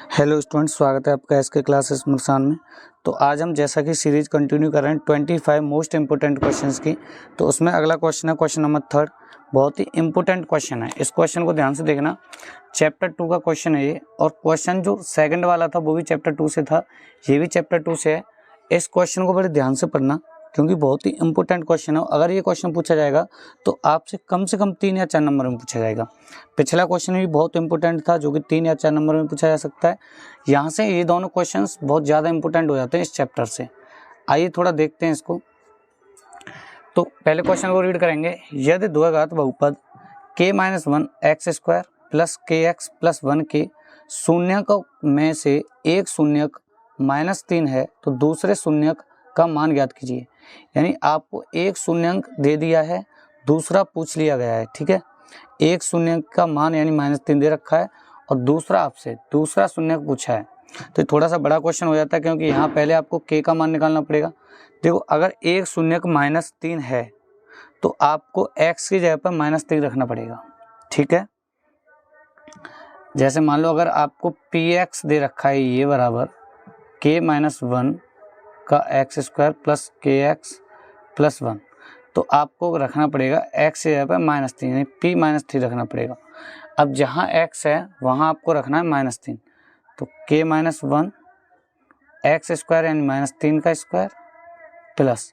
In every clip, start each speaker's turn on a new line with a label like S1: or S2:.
S1: Hello students, स्वागत है आपका एसके क्लासेस मुल्तान में। तो आज हम जैसा कि सीरीज कंटिन्यू कर रहे हैं 25 मोस्ट इंपॉर्टेंट क्वेश्चंस की। तो उसमें अगला क्वेश्चन है क्वेश्चन नंबर 3। बहुत ही इंपॉर्टेंट क्वेश्चन है, इस क्वेश्चन को ध्यान से देखना। चैप्टर 2 का क्वेश्चन है ये, और क्वेश्चन जो सेकंड वाला था वो भी चैप्टर 2 से था, ये भी चैप्टर 2 से है। इस क्वेश्चन को बड़े ध्यान से पढ़ना क्योंकि बहुत ही इंपॉर्टेंट क्वेश्चन है। अगर ये क्वेश्चन पूछा जाएगा तो आपसे कम से कम 3 या 4 नंबर में पूछा जाएगा। पिछला क्वेश्चन भी बहुत इंपॉर्टेंट था जो कि 3 या 4 नंबर में पूछा जा सकता है। यहाँ से ये दोनों क्वेश्चंस बहुत ज़्यादा इंपॉर्टेंट हो जाते हैं इस चैप्टर से। आइए थोड़ा देखते हैं इसको। तो पहले क्वेश्चन को रीड करेंगे। यदि द्विघात बहुपद k-1 x square plus kx plus 1 के शून्यक में से एक शून्यक -3 है तो दूसरे शून्यक का मान ज्ञात कीजिए। यानी आपको एक शून्यक दे दिया है, दूसरा पूछ लिया गया है, ठीक है। एक शून्यक का मान यानी -3 दे रखा है और दूसरा आपसे दूसरा शून्यक पूछा है। तो थोड़ा सा बड़ा क्वेश्चन हो जाता है क्योंकि यहाँ पहले आपको k का मान निकालना पड़ेगा। देखो, अगर एक शून्यक -3 है तो आपको x की जगह पर -3 रखना पड़ेगा, ठीक है। जैसे मान लो अगर आपको px दे रखा है ये बराबर k-1 का x square plus kx plus 1, तो आपको रखना पड़ेगा x की जगह पर -3 यानी p-3 रखना पड़ेगा। अब जहाँ x है वहाँ आपको रखना है -3, तो k-1 x स्क्वायर यानी -3 का square plus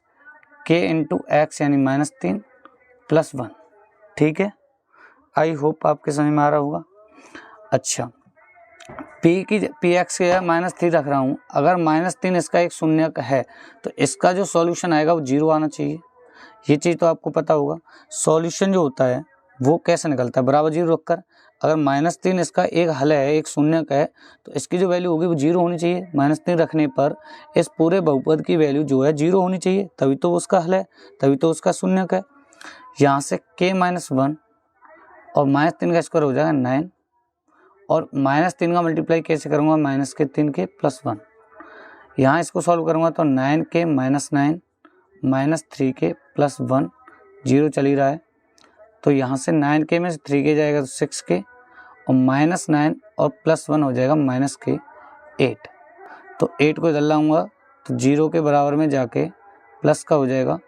S1: k into x यानी -3 प्लस 1, ठीक है। आई होप आपके समझ में आ रहा होगा। अच्छा, पी एक्स के -3 रख रहा हूँ। अगर -3 इसका एक शून्यक है तो इसका जो सॉल्यूशन आएगा वो 0 आना चाहिए। ये चीज़ तो आपको पता होगा। सॉल्यूशन जो होता है वो कैसे निकलता है, बराबर 0 रखकर। अगर -3 इसका एक हल है, एक शून्यक है, तो इसकी जो वैल्यू होगी वो 0 होनी चाहिए। -3 रखने पर इस पूरे बहुपद की वैल्यू जो है 0 होनी चाहिए, तभी तो उसका हल है, तभी तो उसका शून्यक है। यहाँ से k-1 और -3 का स्क्वायर हो जाएगा 9, और -3 का मल्टीप्लाई कैसे करूँगा, -3 के प्लस 1। यहाँ इसको सॉल्व करूँगा तो 9k -9 -3 के प्लस 1, 0 चल ही रहा है। तो यहाँ से 9k में से 3k जाएगा तो 6k, और -9 और प्लस 1 हो जाएगा -k 8। तो 8 को इधर लाऊंगा तो 0 के बराबर में जाके प्लस का हो जाएगा,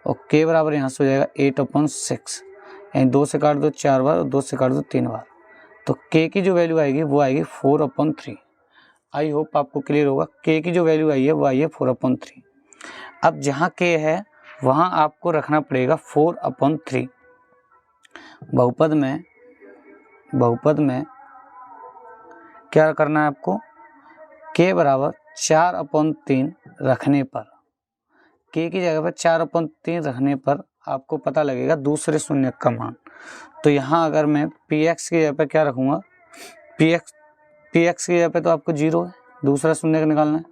S1: और k बराबर यहाँ से हो जाएगा 8/6, यानी 2 से काट दो 4 बार और 2 से काट दो 3 बार। तो k की जो वैल्यू आएगी वो आएगी 4/3। आई होप आपको क्लियर होगा। k की जो वैल्यू आई है वो आई है 4/3। अब जहाँ k है वहाँ आपको रखना पड़ेगा 4/3। बहुपद में क्या करना है आपको, k बराबर 4/3 रखने पर, k की जगह पर 4/3 रखने पर आपको पता लगेगा दूसरे शून्यक का मान। तो यहाँ अगर मैं px की जगह पर क्या रखूँगा, px की जगह पे तो आपको 0 है, दूसरा शून्यक निकालना है,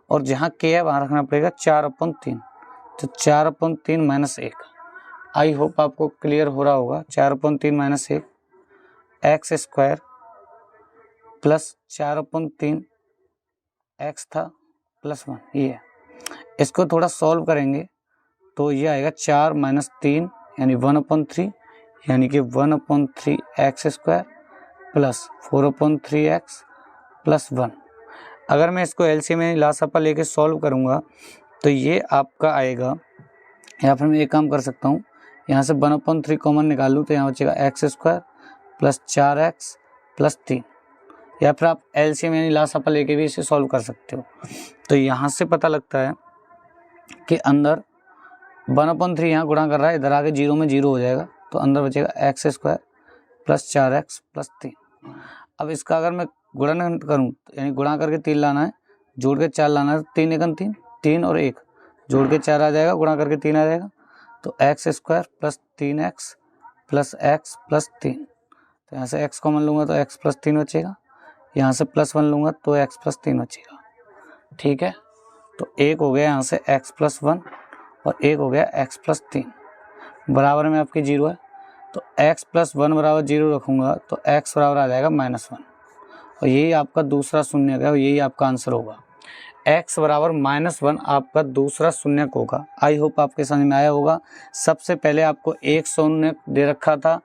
S1: और जहाँ k है वहाँ रखना पड़ेगा 4/3, तो 4/3 -1। आई होप आपको क्लियर हो रहा होगा। 4/3 -1 एक्स स्क्वायर प्लस 4/3 एक्स था प्लस 1, ये है। इसको थोड़ा सॉल्व करेंगे तो ये आएगा 4 - 3 यानी 1/3, यानी कि 1/3 x square plus 4/3 x plus 1। अगर मैं इसको एलसीएम यानी लासापा लेके सॉल्व करूँगा तो ये आपका आएगा, या फिर मैं एक काम कर सकता हूँ, यहाँ से 1/3 कॉमन निकाल लूँ तो यहाँ बचेगा x square plus 4x plus 3, या फिर आप एलसीएम यानी लासापा लेके भी इसे सॉल्व कर सकते हो। तो यहाँ से पता लगता है कि अंदर 1/3 यहाँ गुणा कर रहा है, इधर आके 0 में 0 हो जाएगा, तो अंदर बचेगा x square plus 4x plus 3। अब इसका अगर मैं गुणन करूँ यानी गुणा करके 3 लाना है, जोड़ के 4 लाना है, 3 एकम 3, 3 और 1 जोड़ के 4 आ जाएगा, गुणा करके 3 आ जाएगा, तो x square plus 3x plus x plus 3। तो यहाँ से x कॉमन लूँगा तो x प्लस 3 बचेगा, यहाँ से प्लस 1 लूँगा तो x प्लस 3 बचेगा, ठीक है। तो एक हो गया यहाँ से x प्लस 1 और एक हो गया x प्लस 3, बराबर में आपकी 0 है। तो x प्लस 1 बराबर 0 रखूँगा तो x बराबर आ जाएगा -1, और यही आपका दूसरा शून्यक है और यही आपका आंसर होगा। x बराबर -1 आपका दूसरा शून्यक होगा। आई होप आपके समझ में आया होगा। सबसे पहले आपको एक शून्यक दे रखा था,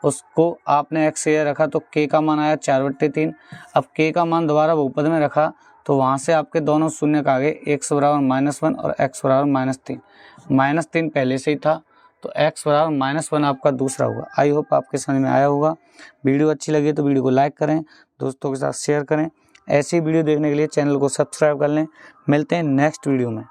S1: उसको आपने x से रखा तो k का मान आया 4/3। अब k का मान दोबारा बहुपद में रखा तो वहाँ से आपके दोनों शून्य का आगे x बराबर -1 और x बराबर -3। -3 पहले से ही था तो x बराबर -1 आपका दूसरा होगा। आई होप आपके समझ में आया होगा। वीडियो अच्छी लगी तो वीडियो को लाइक करें, दोस्तों के साथ शेयर करें। ऐसी वीडियो देखने के लिए चैनल को सब्सक्राइब कर लें। मिलते हैं नेक्स्ट वीडियो में।